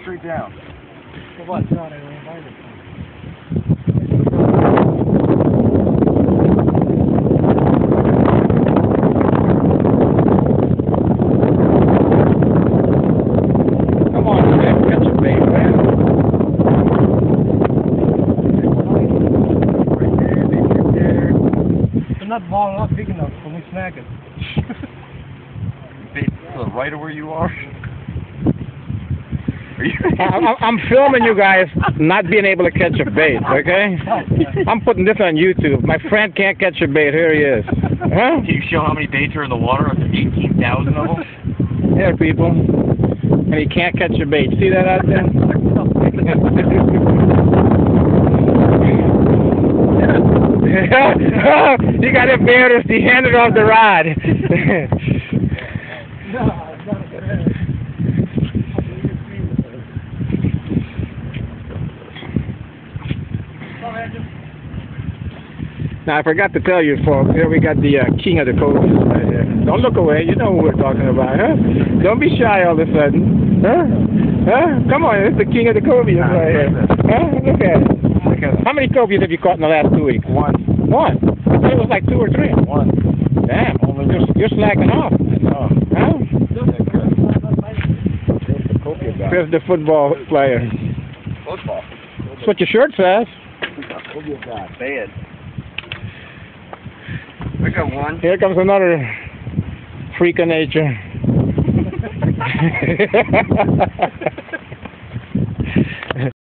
straight down. For what? God, I invited him. Come on, man. Catch a bait, man. Right there. They're not ball not big enough for me snagging. Bait to the right of where you are. Are you? I'm filming you guys not being able to catch a bait, okay? I'm putting this on YouTube. My friend can't catch a bait. Here he is. Huh? Can you show how many baits are in the water? There's 18,000 of them. There, people. And he can't catch a bait. See that out there? You got embarrassed. He handed off the rod. Now, I forgot to tell you, folks, here we got the king of the coaches right here. Don't look away. You know who we're talking about, huh? Don't be shy all of a sudden. Huh? Huh? Come on, it's the king of the cobias right here. Huh? Look at it. Look at it. How many cobias have you caught in the last 2 weeks? One. One? I thought it was like 2 or 3. One. Damn, you're slacking off. Oh. Huh? Here's the football player. Football. That's what your shirt says. Bad. I got one. Here comes another freak of nature.